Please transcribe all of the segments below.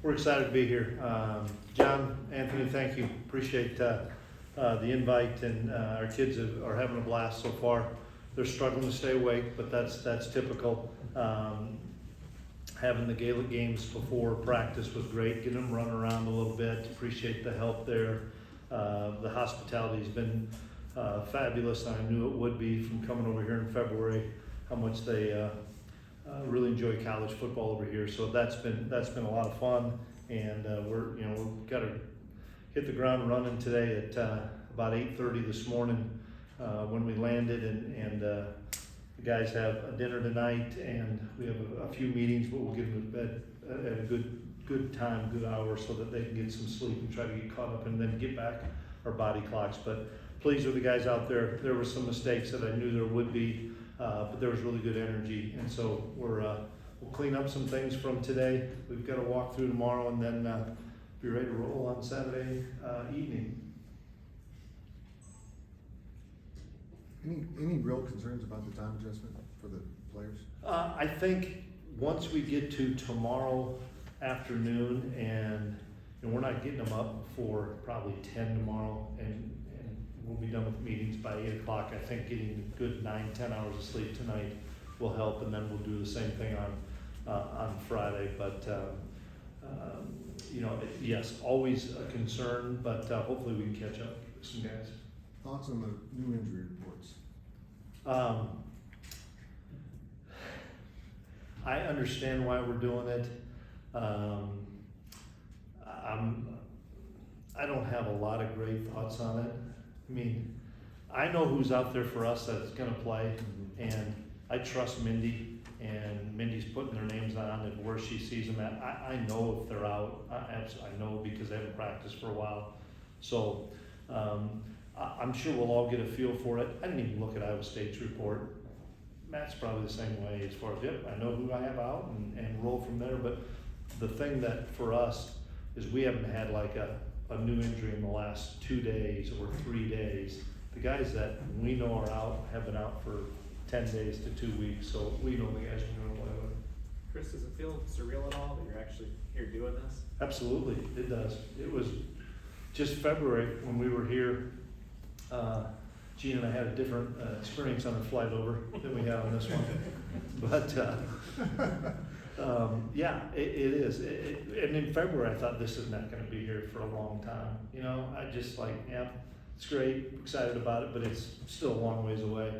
We're excited to be here. John, Anthony, thank you. Appreciate the invite, and our kids are having a blast so far. They're struggling to stay awake, but that's typical. Having the Gaelic games before practice was great, getting them running around a little bit. Appreciate the help there. The hospitality's been fabulous, and I knew it would be from coming over here in February, how much they really enjoy college football over here. So that's been a lot of fun, and we've got to hit the ground running today at about 8:30 this morning when we landed, and the guys have a dinner tonight, and we have a few meetings, but we'll get them to bed at a good time, good hour, so that they can get some sleep and try to get caught up and then get back our body clocks. But pleased with the guys out there. There were some mistakes that I knew there would be, but there was really good energy, and so we'll clean up some things from today. We've got to walk through tomorrow, and then be ready to roll on Saturday evening. Any real concerns about the time adjustment for the players? I think once we get to tomorrow afternoon, and we're not getting them up before probably 10 tomorrow, and we'll be done with meetings by 8 o'clock. I think getting a good 9-10 hours of sleep tonight will help, and then we'll do the same thing on Friday. But yes, always a concern, but hopefully we can catch up with some guys. Thoughts on the new injury reports? I understand why we're doing it. I don't have a lot of great thoughts on it. I mean, I know who's out there for us that's going to play, and I trust Mindy, and Mindy's putting their names on and where she sees them at. I know if they're out. I know because they haven't practiced for a while. So I'm sure we'll all get a feel for it. I didn't even look at Iowa State's report. Matt's probably the same way as far as, yep, I know who I have out and roll from there. But the thing that for us is we haven't had like a new injury in the last 2 days or 3 days. The guys that we know are out have been out for 10 days to 2 weeks, so we know the guys we're going to play with. Chris, does it feel surreal at all that you're actually here doing this? Absolutely, it does. It was just February when we were here. Gene and I had a different experience on our flight over than we had on this one. But yeah, it is. And in February, I thought this is not going to be here for a long time. I just yeah, it's great, excited about it, but it's still a long ways away.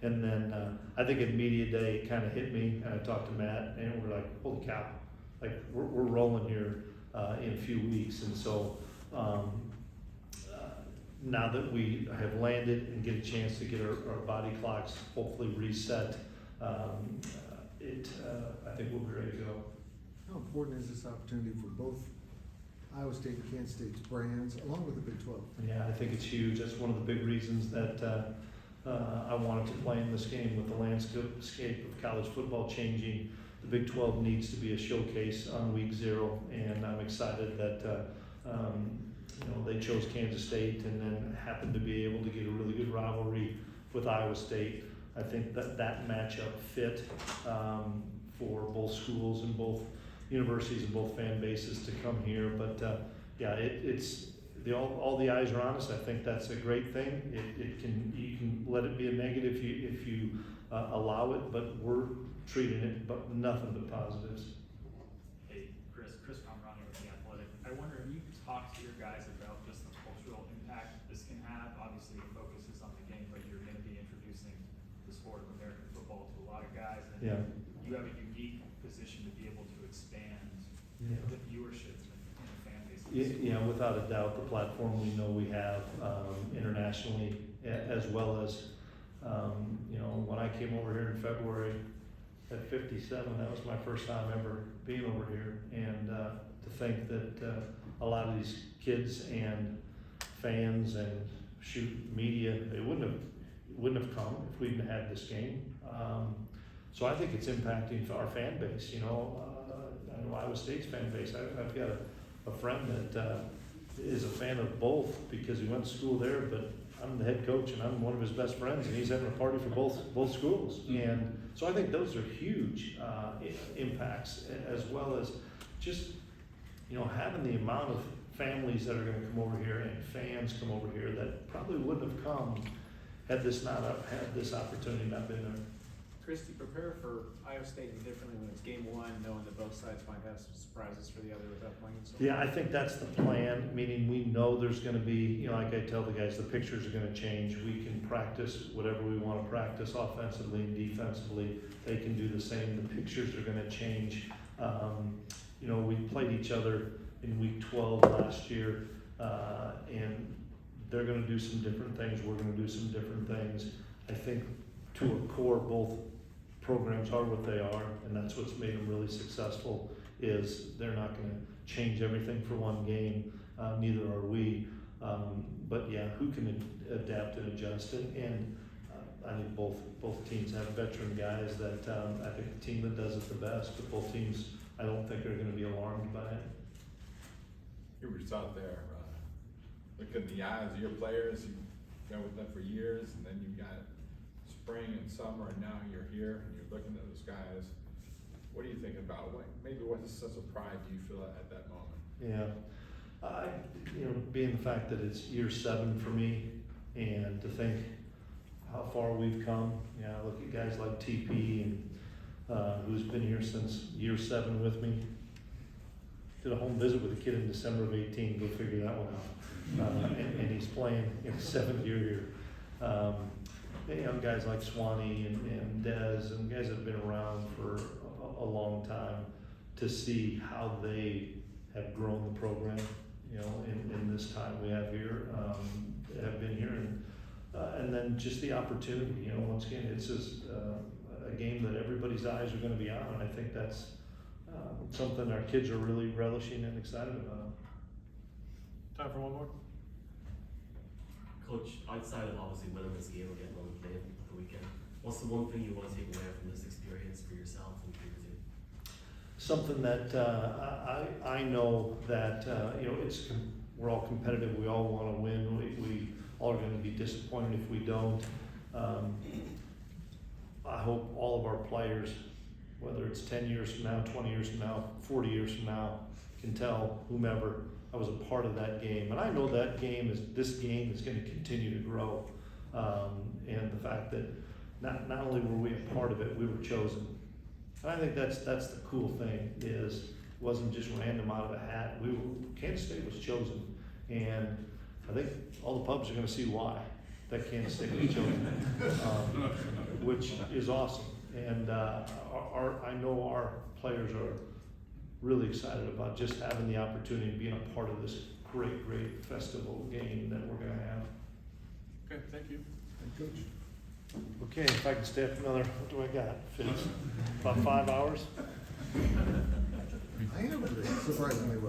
And then I think at media day, it kind of hit me, and I talked to Matt, and we're like, holy cow, like we're rolling here in a few weeks. And so now that we have landed and get a chance to get our body clocks hopefully reset, I think we'll be ready to go. How important is this opportunity for both Iowa State and Kansas State's brands, along with the Big 12? Yeah, I think it's huge. That's one of the big reasons that I wanted to play in this game. With the landscape of college football changing, the Big 12 needs to be a showcase on week 0, and I'm excited that they chose Kansas State and then happened to be able to get a really good rivalry with Iowa State. I think that matchup fit for both schools and both universities and both fan bases to come here. But yeah, it's all the eyes are on us. I think that's a great thing. You can let it be a negative if you allow it, but we're treating it but nothing but positives. Hey, Chris Klieman with The Athletic. I wonder if you talk to your guys about just the cultural impact this can have. Obviously, the focus is on the game, but you're going to be introducing the sport of American football to a lot of guys, and Yeah. you have a unique position to be able to expand the viewership and the fan base. Yeah, without a doubt, the platform we know we have internationally, as well as when I came over here in February at 57, that was my first time ever being over here, and to think that a lot of these kids and fans and media, they wouldn't have come if we didn't have this game. So I think it's impacting our fan base. I know Iowa State's fan base. I've got a friend that is a fan of both because he went to school there, but I'm the head coach and I'm one of his best friends, and he's having a party for both schools. And so I think those are huge impacts, as well as just you know, having the amount of families that are gonna come over here and fans come over here that probably wouldn't have come had this opportunity not been there. Chris, do you prepare for Iowa State any differently when it's game one, knowing that both sides might have some surprises for the other without playing so? Yeah, I think that's the plan, meaning we know there's gonna be, you know, like I tell the guys, the pictures are gonna change. We can practice whatever we wanna practice offensively and defensively. They can do the same. The pictures are gonna change. You know, we played each other in week 12 last year, and they're gonna do some different things. We're gonna do some different things. I think to a core, both programs are what they are, and that's what's made them really successful, is they're not gonna change everything for one game, neither are we. But yeah, who can adapt and adjust, and I think both teams have veteran guys that, I think the team that does it the best, but both teams, I don't think are gonna be alarmed by it. You were just out there, look in the eyes of your players, you've been with them for years, and then you got spring and summer, and now you're here, and you're looking at those guys. What are you thinking about? What sense of pride do you feel at that moment? Yeah, you know, being the fact that it's year 7 for me, and to think how far we've come. Yeah, I look at guys like TP, and who's been here since year 7 with me. Did a home visit with a kid in December of 18. Go figure that one out. And he's playing in his 7th year here. You know, guys like Swanee and Dez, and guys that have been around for a long time, to see how they have grown the program, you know, in this time we have here, have been here, and then just the opportunity, you know, once again, it's just a game that everybody's eyes are gonna be on, and I think that's something our kids are really relishing and excited about. Time for one more? Coach, outside of obviously winning this game or getting on the plane at the weekend, what's the one thing you want to take away from this experience for yourself and for your team? Something that I know that you know, we're all competitive. We all want to win. We all are going to be disappointed if we don't. I hope all of our players, whether it's 10 years from now, 20 years from now, 40 years from now, can tell whomever I was a part of that game. And I know that this game is going to continue to grow. And the fact that not only were we a part of it, we were chosen. And I think that's the cool thing, is it wasn't just random out of a hat. Kansas State was chosen. And I think all the pubs are going to see why that Kansas State was chosen, which is awesome. And I know our players are really excited about just having the opportunity of being a part of this great festival game that we're going to have. Okay, thank you. Thank you, Coach. Okay, if I can stay up another, what do I got? About 5 hours? I am surprisingly well.